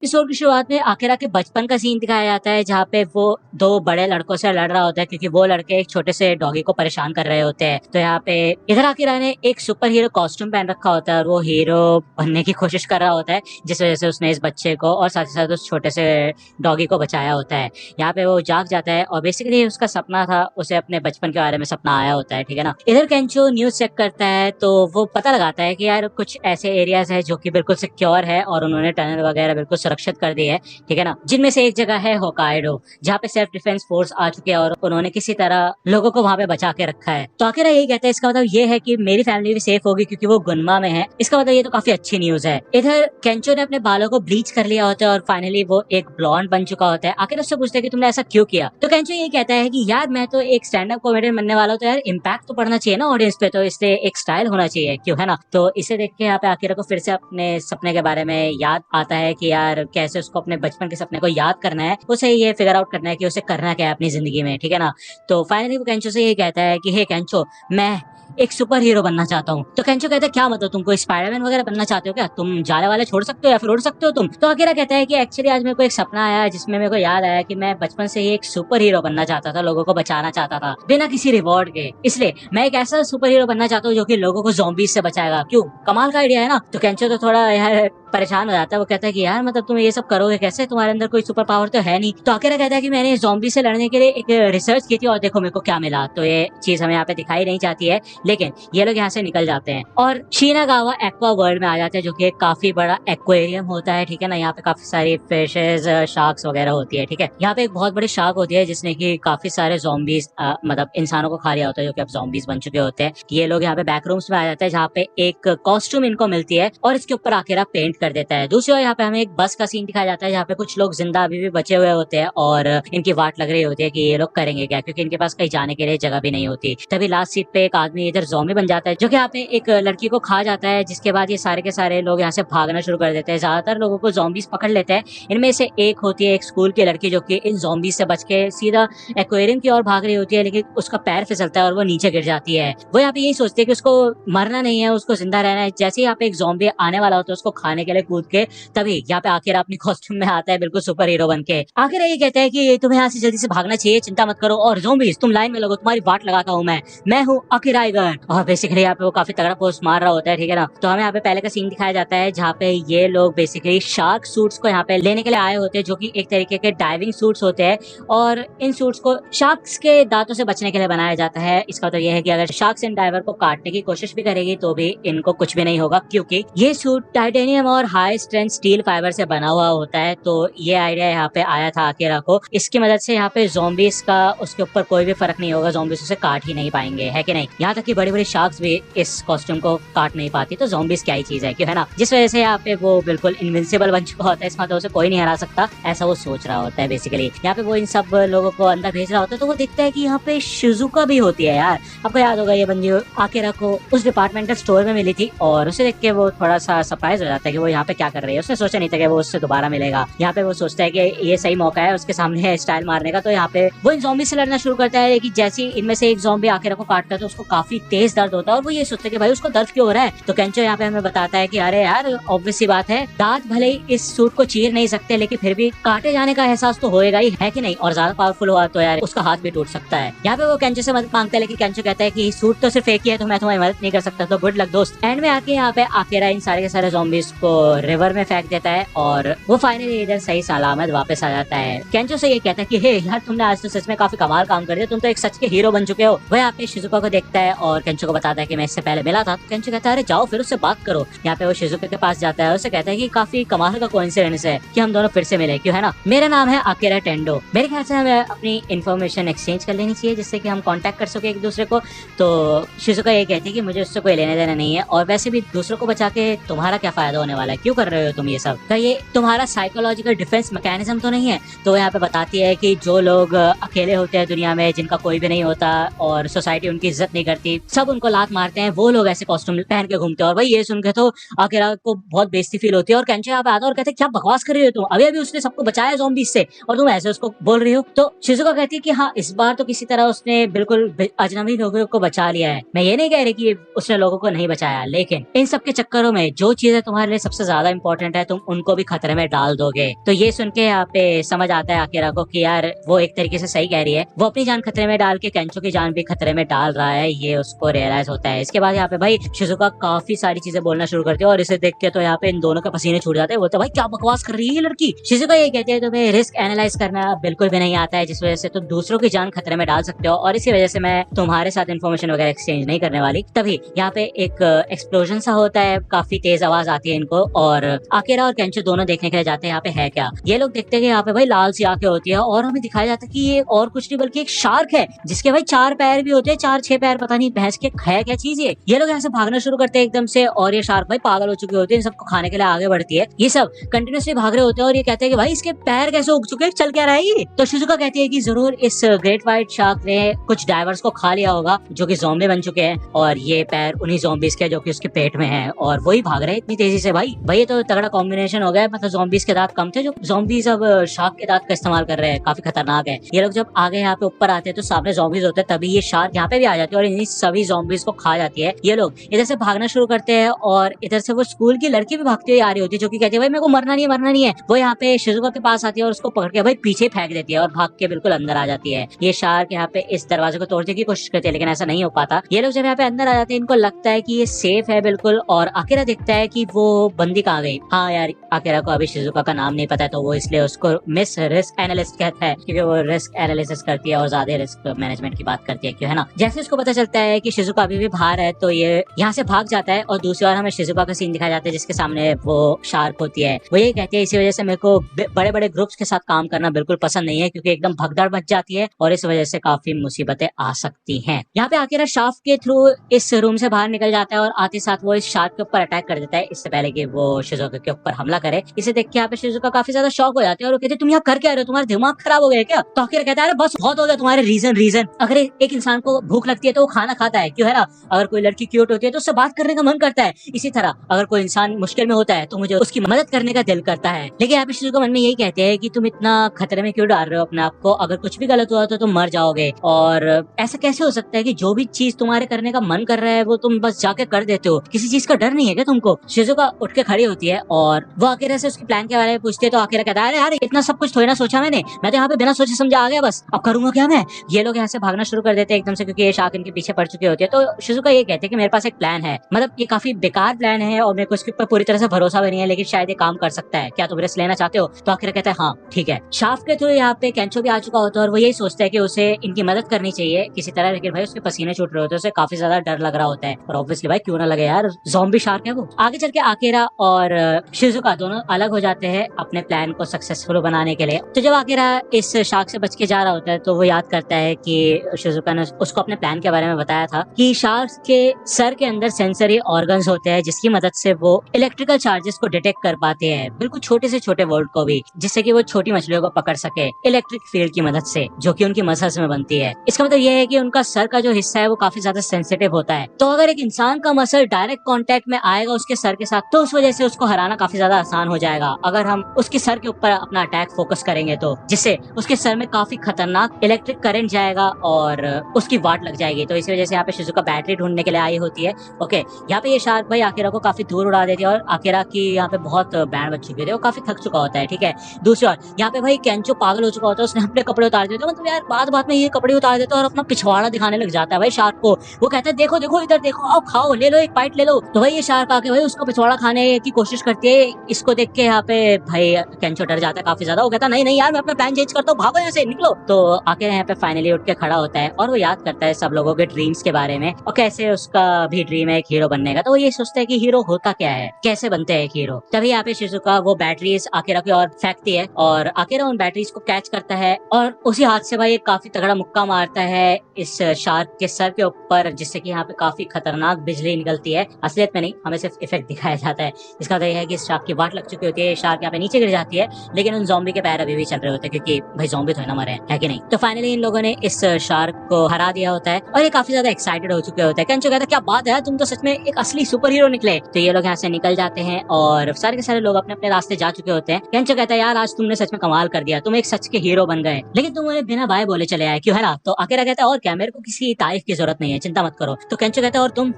Episode की शुरुआत में आकिरा के बचपन का सीन दिखाया जाता है, जहाँ पे वो दो बड़े लड़कों से लड़ रहा होता है क्योंकि वो लड़के एक छोटे से डॉगी को परेशान कर रहे होते हैं। तो यहाँ पे इधर आकिरा ने एक सुपर हीरो कॉस्ट्यूम पहन रखा होता है और वो हीरो बनने की कोशिश कर रहा होता है, जिस वजह से उसने इस बच्चे को और साथ ही साथ उस छोटे से डॉगी को बचाया होता है। यहाँ पे वो जाग जाता है और बेसिकली उसका सपना था, उसे अपने बचपन के बारे में सपना आया होता है, ठीक है ना। इधर केंचो न्यूज चेक करता है तो वो पता लगाता है कि यार कुछ ऐसे एरियाज है जो कि बिल्कुल सिक्योर है और उन्होंने टनल वगैरह बिल्कुल सुरक्षित कर दी है, ठीक है ना। जिनमें से एक जगह है होकाइडो, जहाँ पे सेल्फ डिफेंस फोर्स आ चुके हैं और उन्होंने किसी तरह लोगों को वहां पे बचा के रखा है। तो आखिर यही कहता है, इसका मतलब ये है कि मेरी फैमिली भी सेफ होगी क्योंकि वो गुनमा में है। इसका मतलब ये तो काफी अच्छी न्यूज है। इधर केंचो ने अपने बालों को ब्लीच कर लिया होता है और फाइनली वो एक ब्लॉन्ड बन चुका होता है। आखिर उससे पूछते हैं कि तुमने ऐसा क्यों किया, तो केंचो ये कहता है कि यार मैं तो एक स्टैंड अप कॉमेडियन बनने वाला हूँ, तो यार इम्पैक्ट तो पड़ना चाहिए ना ऑडियंस पे, तो इसलिए एक स्टाइल होना चाहिए, क्यों, है ना। तो इसे देख के यहाँ पे आखिर को फिर से अपने सपने के बारे में याद आता है कि यार कैसे उसको अपने बचपन के सपने को याद करना है, उसे ये फिगर आउट करना है कि उसे करना क्या है अपनी जिंदगी में, ठीक है ना। तो फाइनली वो केंचो से ये कहता है कि हे केंचो, मैं एक सुपर हीरो बनना चाहता हूँ। तो केंचो कहता है क्या मतलब, तुम कोई स्पाइडरमैन वगैरह बनना चाहते हो क्या, तुम जाले वाले छोड़ सकते हो या फिर उड़ सकते हो तुम। तो अकेला कहता है कि एक्चुअली आज मेरे को एक सपना आया जिसमें मेरे को याद आया कि मैं बचपन से ही एक सुपर हीरो बनना चाहता था, लोगों को बचाना चाहता था बिना किसी रिवॉर्ड के, इसलिए मैं एक ऐसा सुपर हीरो बनना चाहता हूँ जो कि लोगों को ज़ॉम्बीज से बचाएगा। क्यों, कमाल का आइडिया है ना। तो केंचो तो थोड़ा यार परेशान हो जाता है। वो कहता है कि यार मतलब तुम ये सब करोगे कैसे, तुम्हारे अंदर कोई सुपर पावर तो है नहीं। तो अकेला कहता है कि मैंने ज़ॉम्बी से लड़ने के लिए एक रिसर्च की थी और देखो मेरे को क्या मिला। तो ये चीज हमें यहाँ पे दिखाई नहीं जाती है, लेकिन ये लोग यहाँ से निकल जाते हैं और शिनागावा एक्वा वर्ल्ड में आ जाते हैं, जो कि एक काफी बड़ा एक्वेरियम होता है, ठीक है ना। यहाँ पे काफी सारी फिशेज, शार्क्स वगैरह होती है, ठीक है। यहाँ पे एक बहुत बड़ी शार्क होती है जिसने की काफी सारे ज़ॉम्बीज मतलब इंसानों को खा लिया होता है, जो कि अब ज़ॉम्बीज बन चुके होते हैं। ये लोग यहाँ पे बैकरूम्स में आ जाते हैं जहाँ पे एक कॉस्ट्यूम इनको मिलती है और इसके ऊपर आकेरा पेंट कर देता है। दूसरी ओर यहाँ पे हमें एक बस का सीन दिखाया जाता है जहाँ पे कुछ लोग जिंदा अभी भी बचे हुए होते हैं और इनकी वाट लग रही होती है कि ये लोग करेंगे क्या, क्योंकि इनके पास कहीं जाने के लिए जगह भी नहीं होती। तभी लास्ट सीट पे एक आदमी इधर ज़ॉम्बी बन जाता है जो कि यहाँ पे एक लड़की को खा जाता है, जिसके बाद ये सारे के सारे लोग यहाँ से भागना शुरू कर देते हैं। ज्यादातर लोगों को ज़ॉम्बीज पकड़ लेते हैं। इनमें से एक होती है एक स्कूल की लड़की जो कि इन ज़ॉम्बीज से बच के सीधा एक्वेरियम की ओर भाग रही होती है, लेकिन उसका पैर फिसलता है और वो नीचे गिर जाती है। वो यहाँ पे यही सोचती है कि उसको मरना नहीं है, उसको जिंदा रहना है। जैसे ही यहाँ पे एक ज़ॉम्बी आने वाला होता है उसको खाने के लिए कूद के, तभी यहाँ पे आखिर अपनी कॉस्ट्यूम में आता है बिल्कुल सुपर हीरो बन के। आखिर ये कहता है कि तुम्हें यहाँ से जल्दी से भागना चाहिए, चिंता मत करो, और ज़ॉम्बीज तुम लाइन में लगो, तुम्हारी वाट लगाता हूँ मैं हूँ अकीरा टाइगर। और बेसिकली यहाँ पे वो काफी तगड़ा पोस्ट मार रहा होता है, ठीक है ना। तो हमें यहाँ पे पहले का सीन दिखाया जाता है जहाँ पे ये लोग बेसिकली शार्क सूट्स को यहाँ पे लेने के लिए आए होते हैं, जो कि एक तरीके के डाइविंग सूट्स होते हैं और इन सूट्स को शार्क्स के दांतों से बचने के लिए बनाया जाता है। इसका तो यह है कि अगर शार्क्स इन डाइवर को काटने की कोशिश भी करेगी तो भी इनको कुछ भी नहीं होगा, क्योंकि ये सूट टाइटेनियम और हाई स्ट्रेंथ स्टील फाइबर से बना हुआ होता है। तो ये आइडिया यहाँ पे आया था अकीरा को। इसकी मदद से यहाँ पे ज़ॉम्बीज का उसके ऊपर कोई भी फर्क नहीं होगा, ज़ॉम्बीज उसे काट ही नहीं पाएंगे, है कि नहीं। यहाँ तक कि बड़ी बड़ी शार्क्स भी इस कॉस्ट्यूम को काट नहीं पाती, तो ज़ॉम्बीज क्या ही चीज है, क्यों, है ना। जिस वजह से यहाँ पे वो बिल्कुल इनविंसिबल बन चुका होता है, इसमें तो उसे कोई नहीं हरा सकता, ऐसा वो सोच रहा होता है। बेसिकली यहाँ पे वो इन सब लोगों को अंदर भेज रहा होता है तो वो देखता है कि यहाँ पे शिजुका भी होती है। यार आपको याद होगा ये बंदी आकिरा को उस डिपार्टमेंटल स्टोर में मिली थी और उसे देख के वो थोड़ा सा सरप्राइज हो जाता है कि वो यहाँ पे क्या कर रही है। उसने सोचा नहीं था कि वो उससे दोबारा मिलेगा। यहाँ पे वो सोचता है कि ये सही मौका है उसके सामने स्टाइल मारने का। तो यहाँ पे वो इन ज़ॉम्बी से लड़ना शुरू करता है कि जैसे इनमें से एक ज़ॉम्बी आकिरा को काटता है तो उसको काफी तेज दर्द होता है और वो ये सोचता है कि भाई उसको दर्द क्यों हो रहा है। तो केंचो यहाँ पे हमें बताता है कि अरे यार ऑब्वियस सी बात है, दांत भले ही इस सूट को चीर नहीं सकते लेकिन फिर भी काटे जाने का एहसास तो होएगा ही, है कि नहीं। और ज्यादा पावरफुल हुआ तो यार उसका हाथ भी टूट सकता है। यहाँ पे वो केंचो से मदद मांगता है लेकिन केंचो कहता है कि सूट तो सिर्फ एक ही है तो मैं तुम्हारी मदद नहीं कर सकता, तो गुड लक दोस्त। एंड में आके यहाँ पे आकिरा इन सारे के सारे ज़ॉम्बीज को रिवर में फेंक देता है और वो फाइनली इधर सही सलामत वापस आ जाता है। केंचो से ये कहता है कि हे यार तुमने आज तो सच में काफी कमाल काम कर दिया, तुम तो एक सच के हीरो बन चुके हो। वह यहाँ पे शिजुका को देखता है और केंचो को बताता है कि मैं इससे पहले मिला था। तो केंचो कहता है अरे जाओ फिर उससे बात करो। यहाँ पे वो शिजुका के पास जाता है, उसे कहता है कि काफी कमाल का कोइंसिडेंस है कि हम दोनों फिर से मिले, क्यों, है ना। मेरा नाम है आकिरा टेंडो। मेरे ख्याल से हमें अपनी इन्फॉर्मेशन एक्सचेंज कर लेनी चाहिए जिससे कि हम कांटेक्ट कर सके एक दूसरे को। तो शिजुका ये कहती है कि मुझे उससे कोई लेने देना नहीं है और वैसे भी दूसरों को बचा के तुम्हारा क्या फायदा होने वाला है, क्यों कर रहे हो तुम ये सब, क्या ये तुम्हारा साइकोलॉजिकल डिफेंस मैकेनिज्म तो नहीं है। तो यहाँ पे बताती है कि जो लोग अकेले होते हैं दुनिया में, जिनका कोई भी नहीं होता और सोसाइटी उनकी इज्जत नहीं करती, सब उनको लात मारते हैं, वो लोग ऐसे कॉस्ट्यूम पहन के घूमते हैं। और भाई ये सुन के तो आकिरा को बहुत बेइज्जती फील होती है और केंचो यहाँ पे आता है और कहते हैं क्या बकवास कर रही हो तुम, अभी अभी उसने सबको बचाया ज़ॉम्बीज से और तुम ऐसे उसको बोल रही हो। तो शिजुका कहती है कि हाँ इस बार तो किसी तरह उसने बिल्कुल अजनबी लोगों को बचा लिया है। मैं ये नहीं कह रही कि उसने लोगों को नहीं बचाया, लेकिन इन सब के चक्करों में जो चीजें तुम्हारे लिए सबसे ज्यादा इंपॉर्टेंट है, तुम उनको भी खतरे में डाल दोगे। तो ये सुन के यहाँ पे समझ आता है आकिरा को कि यार वो एक तरीके से सही कह रही है, वो अपनी जान खतरे में डाल के केंचो की जान भी खतरे में डाल रहा है, ये उसको रियलाइज होता है। इसके बाद यहाँ पे भाई शिजुका काफी सारी चीजें बोलना शुरू करती है और इसे देख के तो यहाँ पे इन दोनों के पसीने छूट जाते हैं। बोलते भाई क्या बकवास कर रही है ये लड़की। शिजुका ये कहती है तुम्हें रिस्क एनालाइज करना बिल्कुल भी नहीं आता है, जिस वजह से तुम दूसरों की जान खतरे में डाल सकते हो, और इसी वजह से मैं तुम्हारे साथ इन्फॉर्मेशन वगैरह एक्सचेंज नहीं करने वाली। तभी यहाँ पे एक एक्सप्लोजन सा होता है, काफी तेज आवाज आती है इनको, और आकिरा और केंचो दोनों देखने के लिए जाते हैं यहाँ पे है क्या। ये लोग देखते हैं कि यहाँ पे भाई लाल सी आंखें होती है और हमें दिखाया जाता है कि ये और कुछ नहीं बल्कि एक शार्क है जिसके भाई 4 पैर भी होते हैं, 4-6 पैर, पता नहीं भैंस के है क्या चीज ये लोग यहाँ से भागना शुरू करते हैं एकदम से, और ये शार्क भाई पागल हो चुके होते हैं, इन सबको खाने के लिए आगे बढ़ती है। ये सब कंटिन्यूसली भाग रहे होते हैं और ये कहते हैं कि भाई इसके पैर कैसे उग चुके हैं, चल क्या रहा है ये। तो शिजुका कहती है कि जरूर इस ग्रेट व्हाइट शार्क ने कुछ डाइवर्स को खा लिया होगा जो कि ज़ॉम्बी बन चुके हैं, और ये पैर उन्हीं ज़ॉम्बीज के जो कि उसके पेट में है, और वही भाग रहे हैं इतनी तेजी से। भाई ये तो तगड़ा कॉम्बिनेशन हो गया, मतलब ज़ॉम्बीज के दांत कम थे, जो ज़ॉम्बीज अब शार्क के दांत का इस्तेमाल कर रहे हैं, काफी खतरनाक है। ये लोग जब आगे यहाँ पे ऊपर आते हैं तो सामने ज़ॉम्बीज होते हैं, तभी ये शार्क यहाँ पे भी आ जाती है और इन्हीं सभी ज़ॉम्बीज को खा जाती है। ये लोग इधर से भागना शुरू करते हैं और इधर से वो स्कूल की लड़की भी भागती हुई आ रही होती है, जो कि कहती है भाई मेरे को मरना नहीं है। वो यहाँ पे शिजुका के पास आती है और उसको पकड़ के भाई पीछे फेंक देती है और भाग के बिल्कुल अंदर आ जाती है। ये शार्क यहाँ पे इस दरवाजे को तोड़ने की कोशिश करती है लेकिन ऐसा नहीं हो पाता। ये लोग जब यहाँ पे अंदर आ जाते हैं इनको लगता है कि ये सेफ है बिल्कुल, और आकिरा दिखता है कि वो बंदी कहाँ गई। हाँ यार, आकिरा को अभी शिजुका का नाम नहीं पता है तो वो इसलिए उसको मिस रिस्क एनालिस्ट कहता है, क्योंकि वो रिस्क एनालिसिस करती है और ज्यादा रिस्क मैनेजमेंट की बात करती है, क्यों है ना। जैसे उसको पता चलता है कि शिजुका अभी भी बाहर है तो ये यहाँ से भाग जाता है, और दूसरी बार हमें शिजुका का सीन दिखाया जाता है जिसके सामने वो शार्क होती है। वो ये कहती है इसी वजह से मेरे को बड़े बड़े ग्रुप्स के साथ काम करना बिल्कुल पसंद नहीं है, क्योंकि एकदम भगदड़ मच जाती है और इस वजह से काफी मुसीबतें आ सकती हैं। यहाँ पे आकिरा शाफ्ट के थ्रू इस रूम से बाहर निकल जाता है और आते साथ वो इस शार्क के ऊपर अटैक कर देता है, इससे पहले कि वो शिजुका के ऊपर हमला करे। इसे देख के यहाँ पे शिजुका काफी ज्यादा शॉक हो जाते हैं और वो कहते हैं तुम यहाँ कर क्या रहे हो, तुम्हारा दिमाग खराब हो गया क्या। तो आकिरा कहता है बस बहुत हो गया तुम्हारे रीजन। अगर एक इंसान को भूख लगती है तो वो खाना खाता है, क्यों है ना। अगर कोई लड़की क्यूट होती है तो उससे बात करने का मन करता है, इसी तरह अगर कोई इंसान मुश्किल में होता है तो मुझे उसकी मदद करने का दिल करता है। लेकिन यहाँ पे शिजुका मन में यही कहते हैं कि तुम इतना खतरे में क्यों डाल रहे हो अपने आप को, अगर कुछ भी गलत हुआ तो तुम मर जाओगे, और ऐसा कैसे हो सकता है कि जो भी चीज तुम्हारे करने का मन कर रहा है वो तुम बस जाके कर देते हो, किसी चीज का डर नहीं है क्या तुमको। शिजुका उठ के खड़ी होती है और वो आकिरा से उसके प्लान के बारे में पूछती है, तो आकिरा कहता है यार इतना सब कुछ थोड़ी ना सोचा मैं तो यहाँ पे बिना सोचे समझे आ गया, बस अब करूंगा क्या मैं। ये लोग यहाँ से भागना शुरू कर देते हैं एकदम से, क्योंकि ये शार्क इनके पीछे पड़ चुके होते हैं। तो शिजुका ये कहते हैं कि मेरे पास एक प्लान है, मतलब ये काफी बेकार प्लान है और मेरे को इसके ऊपर पूरी तरह से भरोसा भी नहीं है, लेकिन शायद ये काम कर सकता है, क्या तुम रिस्क लेना चाहते हो। तो आखिर कहता है हाँ ठीक है। शाफ्ट के थ्रू यहाँ पे केंचो भी आ चुका होता है और वो यही सोचता है कि उसे इनकी मदद करनी चाहिए किसी तरह, लेकिन भाई उसके पसीने छूट रहे होते हैं, उसे काफी ज्यादा डर लग रहा होता है, और ऑब्वियसली भाई क्यों ना लगे यार, ज़ॉम्बी शार्क है वो। आगे चल के आकिरा और शिजुका दोनों अलग हो जाते हैं अपने प्लान को सक्सेसफुल बनाने के लिए। तो जब आकिरा इस शार्क से बच के जा रहा होता है तो वो याद करता है कि शिजुका ने उसको अपने प्लान के बारे में बताया था कि शार्क के सर के अंदर सेंसरी ऑर्गन्स होते हैं जिसकी मदद से वो इलेक्ट्रिकल चार्जेस को डिटेक्ट कर पाते हैं, बिल्कुल छोटे से छोटे वोल्ट को भी, जिससे कि वो छोटी मछलियों को पकड़ सके इलेक्ट्रिक फील्ड की मदद से, जो कि उनकी मसल्स में बनती है। इसका मतलब ये है कि उनका सर का जो हिस्सा है वो काफी ज्यादा सेंसिटिव होता है, तो अगर एक इंसान का मसल डायरेक्ट कांटेक्ट में आएगा उसके सर के साथ तो उस वजह से उसको हराना काफी ज्यादा आसान हो जाएगा, अगर हम उसके सर के ऊपर अपना अटैक फोकस करेंगे तो, जिससे उसके सर में काफी खतरनाक इलेक्ट्रिक करंट जाएगा और उसकी वाट लग जाएगी। तो इसी वजह से यहाँ पे शिजुका बैटरी ढूंढने के लिए आई होती है। ओके, यहाँ पे ये शार्क भाई आकिरा को काफी दूर उड़ा देती है और आकिरा की यहाँ पे बहुत बैंड बज चुकी है, वो काफी थक चुका होता है। ठीक है, दूसरी ओर यहाँ पे भाई केंचो पागल हो चुका होता है, उसने अपने कपड़े उतार दिए, मतलब यार बात में ये कपड़े उतार देता है और अपना पिछवाड़ा दिखाने लग जाता है भाई शार्क को। वो कहता है देखो देखो इधर देखो, आओ खाओ, ले लो एक बाइट ले लो। तो भाई ये शार्क आके भाई उसका पिछवाड़ा खाने की कोशिश करती है। इसको देख के यहाँ पे भाई केंचो डर जाता है काफी ज्यादा, वो कहता है नहीं यार मैं अपना प्लान चेंज करता हूँ, भागो यहाँ से निकलो। तो आके यहाँ पे फाइनली उठ के खड़ा होता है और वो याद करता है सब लोगों के ड्रीम्स के बारे में और कैसे उसका भी ड्रीम है एक हीरो बनने का। तो वो ये सोचता है कि हीरो होता क्या है, कैसे बनते हैं एक हीरो। तभी यहाँ पे शिजुका वो बैटरीज आकिरा की ओर फेंकती है और आकिरा उन बैटरीज को कैच करता है और उसी हाथ से भाई एक काफी तगड़ा मुक्का मारता है इस शार्क के सर के ऊपर, जिससे कि यहाँ पे काफी खतरनाक बिजली निकलती है। असलियत में नहीं, हमें सिर्फ इफेक्ट दिखाया जाता है। इसका मतलब है कि इस शार्क की वाट लग चुकी होती है, शार्क यहाँ पे नीचे गिर जाती है, लेकिन उन ज़ॉम्बी के पैर अभी भी चल रहे होते हैं, क्योंकि भाई ज़ॉम्बी तो है ना मरे हैं, है कि नहीं। तो फाइनली इन लोगों ने इस शार्क को हरा दिया होता है और ये काफी ज्यादा एक्साइटेड हो चुके होते हैं। केंचो कहता है क्या बात है, तुम तो सच में एक असली सुपर हीरो निकले। तो ये लोग यहाँ से निकल जाते हैं और सारे के सारे लोग अपने अपने रास्ते जा चुके होते हैं। केंचो कहता है यार आज तुमने सच में कमाल कर दिया, तुम एक सच के हीरो बन गए, लेकिन तुम उन्हें बिना बाय बोले चले आए, क्यों है ना। तो आकिरा कहता है और क्या, मेरे को किसी तारीफ की जरूरत नहीं है, चिंता मत करो। तो केंचो कहता है और तुम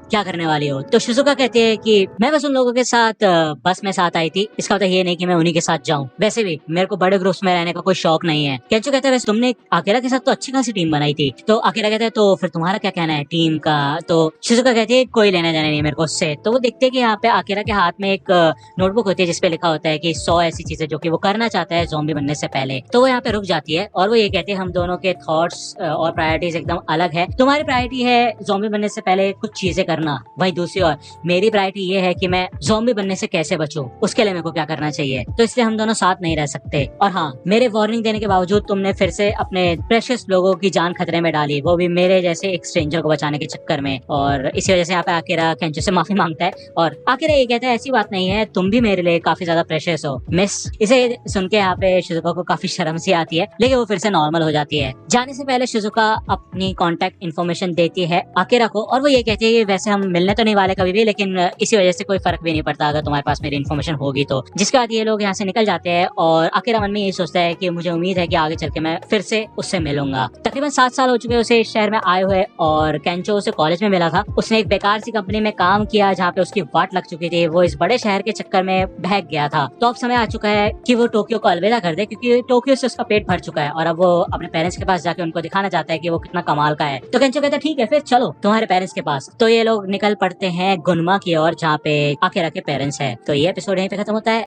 क्या करने वाली हो। तो शिजुका कहती है कि मैं बस उन लोगों के साथ बस में साथ आई थी, इसका मतलब ये नहीं कि मैं उन्हीं के साथ जाऊं। वैसे भी मेरे को बड़े ग्रुप्स में रहने का कोई शौक नहीं है। केंचो कहता है वैसे तुमने अकेला के साथ तो अच्छी खासी टीम बनाई थी। तो अकेला कहता है तो फिर तुम्हारा क्या कहना है टीम का। तो शिजुका कहती है कोई लेना देना नहीं मेरे को उससे। तो वो देखते हैं कि यहाँ पे अकेला के हाथ में एक नोटबुक होती है जिसपे लिखा होता है कि 100 ऐसी चीजें जो कि वो करना चाहता है ज़ॉम्बी बनने से पहले। तो वो यहाँ पे रुक जाती है और वो ये कहती है हम दोनों के थॉट्स और प्रायोरिटीज एकदम अलग है। तुम्हारी प्रायोरिटी है ज़ॉम्बी बनने से पहले कुछ चीजें करना, वही दूसरी ओर मेरी प्रायोरिटी ये है कि मैं ज़ॉम्बी बनने से कैसे बचूं, उसके लिए मेरे को क्या करना चाहिए। तो इसलिए हम दोनों साथ नहीं रह सकते। और हाँ, मेरे वार्निंग देने के बावजूद तुमने फिर से अपने प्रेशियस लोगों की जान खतरे में डाली, वो भी मेरे जैसे एक स्ट्रेंजर को बचाने के चक्कर में। और इसी वजह से यहाँ पे आकेरा केंचो से माफी मांगता है और आकेरा ये कहता है ऐसी बात नहीं है, तुम भी मेरे लिए काफी ज्यादा प्रेशियस हो मिस। इसे सुन के यहाँ पे शिजुका को काफी शर्म सी आती है, लेकिन वो फिर से नॉर्मल हो जाती है। जाने से पहले शिजुका अपनी कॉन्टेक्ट इन्फॉर्मेशन देती है आकेरा को और वो ये कहती है कि वैसे हम मिलने तो नहीं वाले कभी भी, लेकिन इसी वजह से कोई फर्क भी नहीं पड़ता अगर तुम्हारे पास मेरी इन्फॉर्मेशन होगी तो। जिसके बाद ये लोग यहाँ से निकल जाते हैं और आकेरा मन में यही सोचता है कि मुझे उम्मीद है कि आगे चल के मैं फिर से उससे मिलूंगा। तकरीबन 7 साल हो चुके उसे इस शहर में आए हुए और केंचो उसे कॉलेज में मिला था। उसने एक बेकार सी कंपनी में काम किया जहाँ पे उसकी वाट लग चुकी थी। वो इस बड़े शहर के चक्कर में बहक गया था। तो अब समय आ चुका है कि वो टोक्यो को अलविदा कर दे, क्योंकि टोक्यो से उसका पेट भर चुका है और अब वो अपने पेरेंट्स के पास जाके उनको दिखाना चाहता है कि वो कितना कमाल का है। तो केंचो कहता है ठीक है फिर चलो तुम्हारे पेरेंट्स के पास। तो ये लोग निकल पड़ते हैं गुनमा की ओर जहाँ पे आकेरा के पेरेंट्स है। तो ये एपिसोड यहीं पे खत्म होता है।